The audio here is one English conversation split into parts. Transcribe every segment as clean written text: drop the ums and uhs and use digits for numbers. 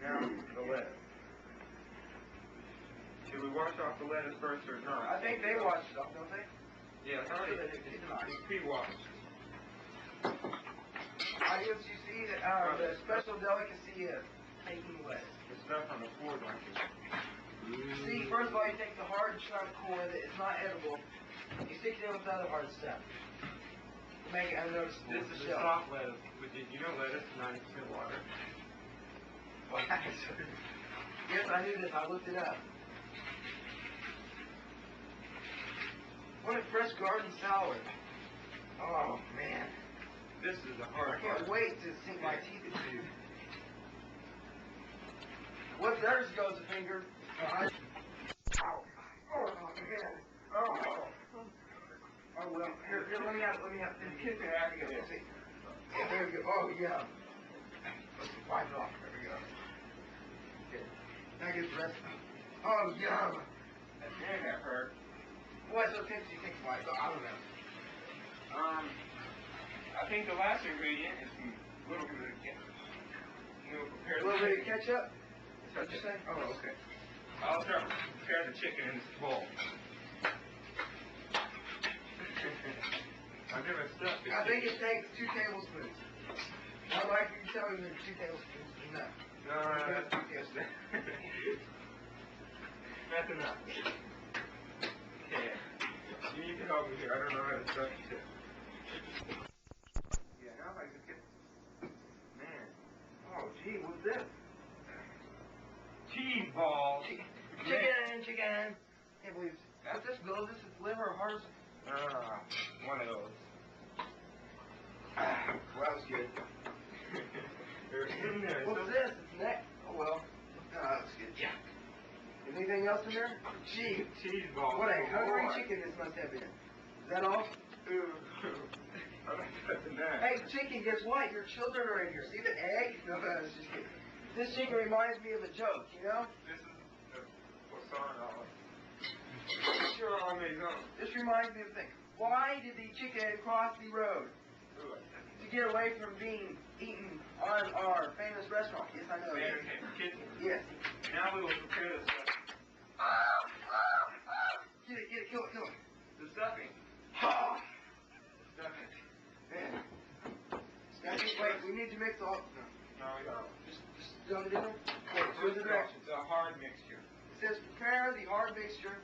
Now, the lettuce. Should we wash off the lettuce first or not? I think they wash it off, don't they? Yeah, it's pre-washed. Audience, you see the special delicacy of taking lettuce. The stuff on the floor, don't you? See, first of all, you take the hard and try to cool with it. It's not edible. You stick it in with the other hard stuff. To make it unnoticeable. This is the soft lettuce. But did you know lettuce is 90% water? Yes, I knew this. I looked it up. What a fresh garden salad. Oh, man. This is the hard I can't wait to sink my teeth into. What theirs goes a finger. Ow. Oh, man. Oh. Oh, well. Here, let me have it. Kiss me. There we go. Yeah, there we go. Oh, yeah. Let's wipe it off. There we go. Okay. Now get the rest of it. Oh, yum. That damn that hurt. What so tips do you think like? I don't know. I think the last ingredient is a little bit of ketchup. Prepare a little bit of ketchup? What did you say? Oh, okay. I'll start preparing the chicken in this bowl. I've never stuffed it. I think it takes 2 tablespoons. I'd like you to tell me that 2 tablespoons is enough. No, that's 2 tablespoons. That's enough. Okay. You need to help me here. I don't know how to stuff the tip. Yeah, now if I just get... Man. Oh, gee, what's this? Cheese balls. Chicken. Can't believe what's this, Bill? This is liver or heart? One of those. Well, that was good. There's in there. What's this? It's neck. Oh, well. That's good. Yeah. Anything else in there? Gee. Cheese balls. What a hungry chicken this must have been. Is that all? Ooh. I'm not touching that. Hey, chicken, guess what? Your children are in here. See the egg? No, I was just kidding. This chicken reminds me of a joke, you know? This is the Maison. Sure, on Maison. This reminds me of a thing. Why did the chicken cross the road? To get away from being eaten on our famous restaurant. Yes, I know. Kitchen. Yes. Now we will prepare the stuffing. Get it, kill it. The stuffing. Ha! Stuffing. Man. Wait, we need to mix all. No, we don't. Just dump it in there? Wait, where's the directions? It's a hard mixture. It says prepare the hard mixture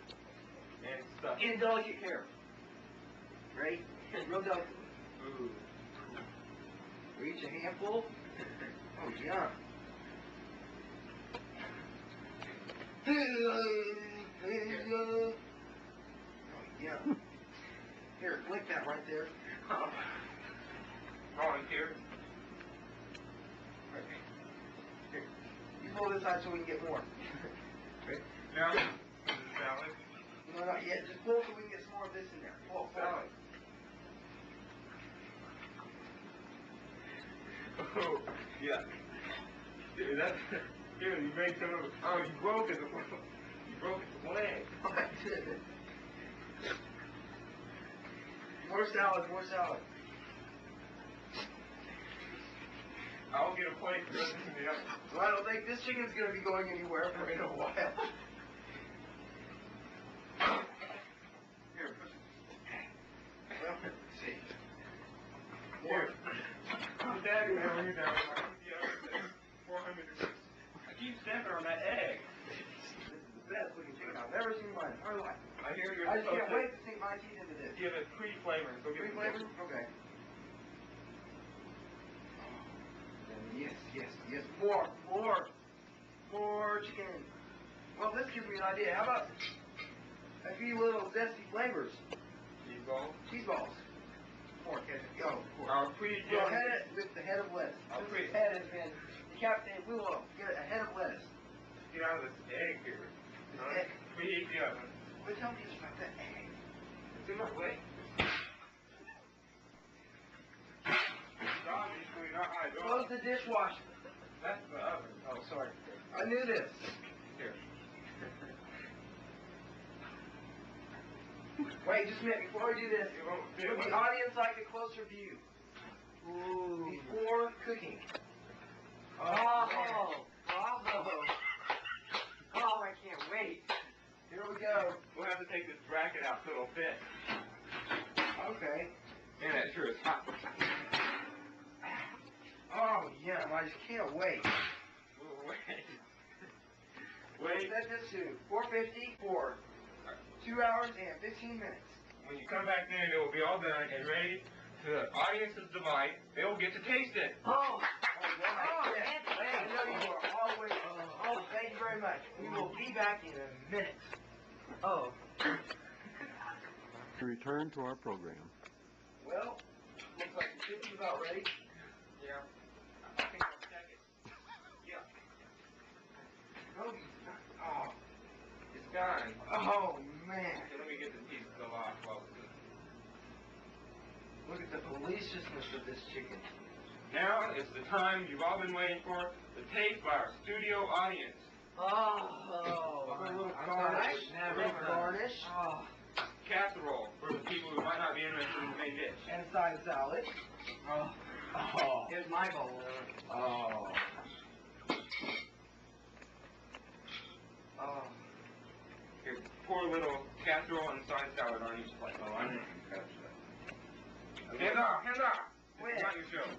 And stuff. in delicate care. Ready? Real delicate. Ooh. Reach a handful. Oh, yeah. Oh, yeah. Here, flick that right there. Volunteer. Right. Here. You pull this side so we can get more. Okay. Now, this is salad. No, not yet. Just pull so we can get some more of this in there. Pull. Salad. Oh, yeah. Dude, that's... Dude, you made some of it. Oh, you broke it. You broke its leg. More salad. I'll get a plate for this in the oven. Well, I don't think this chicken's going to be going anywhere for in a while. Here, push it. Well, let's see. Here. Put that in there when you're down. I put the oven at 400 degrees. I keep stepping on that egg. This is the best looking chicken I've ever seen in my entire life. I hear you're I just supposed can't wait to sink my teeth into this. give it pre-flavor. So give it Pre-flavor? Okay. Yes. More chicken. Well, this gives me an idea. How about a few little zesty flavors? Cheese balls. Cheese balls. More ketchup. Go. I'll pre-get Go ahead with the head of lettuce. This head has been decapitated. We will get a head of lettuce. Get out of this egg here. Preheat the oven. But tell me about that egg. It's in my way. It's obviously not hydraulic. Close the dishwasher. That's the oven. Oh, sorry. I knew this. Here. Wait, just a minute. Before we do this, It would the audience like a closer view? Ooh. Before cooking. Oh, bravo. take this bracket out so it'll fit. Okay. Man, that sure is hot. Oh, yeah, I just can't wait. Wait. Set this to 450 for 2 hours and 15 minutes. When you come back in, it will be all done and ready to the audience's delight. They will get to taste it. Oh, yes. I know you are always. Oh, thank you very much. We will be back in a minute. Oh. To return to our program. Well, looks like the kitchen's about ready. Yeah. I think I'll check it. Yeah. Oh, It's done. oh man. Okay, let me get the piece still off while it's good. Look at the deliciousness of this chicken. Now it's the time you've all been waiting for, the taste by our studio audience. Oh, a little garnish. A little garnish. Oh. Casserole for the people who might not be interested in the main dish. And a side salad. Oh. Oh. Here's my bowl. Oh. Oh. Here, pour a little casserole and side salad on each plate. Oh, I know. Hands off, hands off. Wait. It's not your show.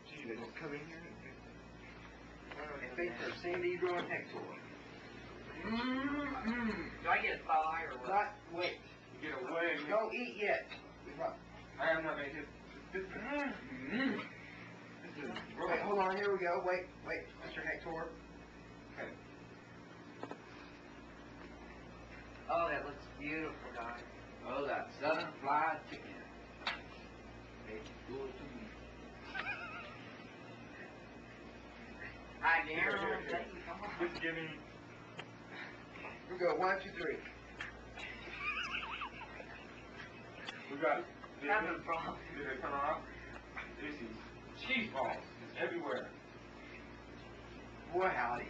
Gee, they will come in here. And think for San Diego and Hector. Mmm. Do I get a thigh or what? Not wait. You get away. Don't eat yet. I am not making this. This is Wait, hold on. Here we go. Wait, Mr. Hector. Okay. Oh, that looks beautiful, guys. Oh, that southern fried chicken. It's good to me. I guarantee you, come on. Just give me. We go 1, 2, 3. We got. That's a problem. Did it come off? This is cheese balls. It's everywhere. Boy, howdy.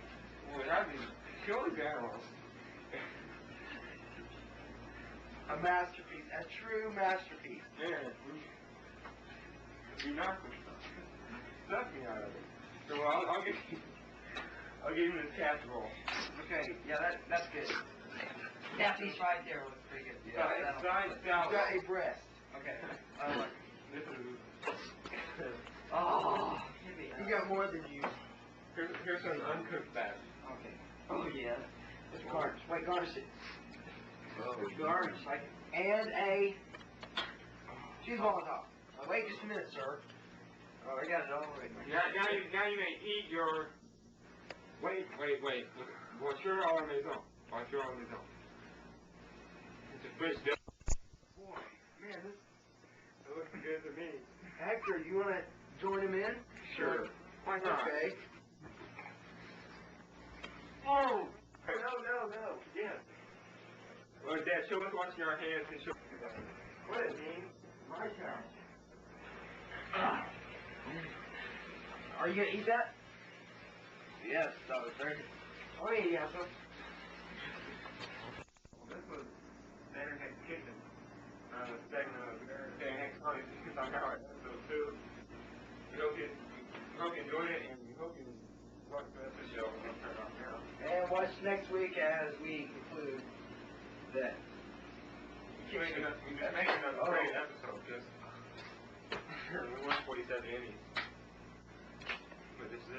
Boy, that is killing the animals. A masterpiece. A true masterpiece. Man, you knocked the stuffing out of it. So I'll give you this casserole. Okay, yeah, that's good. That piece right there looks pretty good. Side You salad. got a breast. Okay. This is. Oh, give me You got more than you. Here's some uncooked fat. Okay. Oh, yeah. It's garnish. Wait, garnish it. Oh, garnish. And a cheese ball on top. Wait just a minute, sir. Oh, I got it all right. Now you may eat your. Wait. Voiture or Maison? Voiture or Maison? It's a fish dip. Boy, man, this It looks good to me. Hector, you want to join him in? Sure. Why not? Okay. Oh! No. Yeah. Well, Dad, show us what's in your hands and show What it means? My turn. Are you gonna eat that? Yes, that was very good. Oh yeah, so. This was Dan Heck's Kitchen. The segment of Dan Heck's Honey Chicken on Our episode 2. We hope you enjoyed it, and we hope you watch the rest of the show. I'll turn it off now. And watch next week as we conclude that. We're making another great episode, just we won 47 innings. But this is it.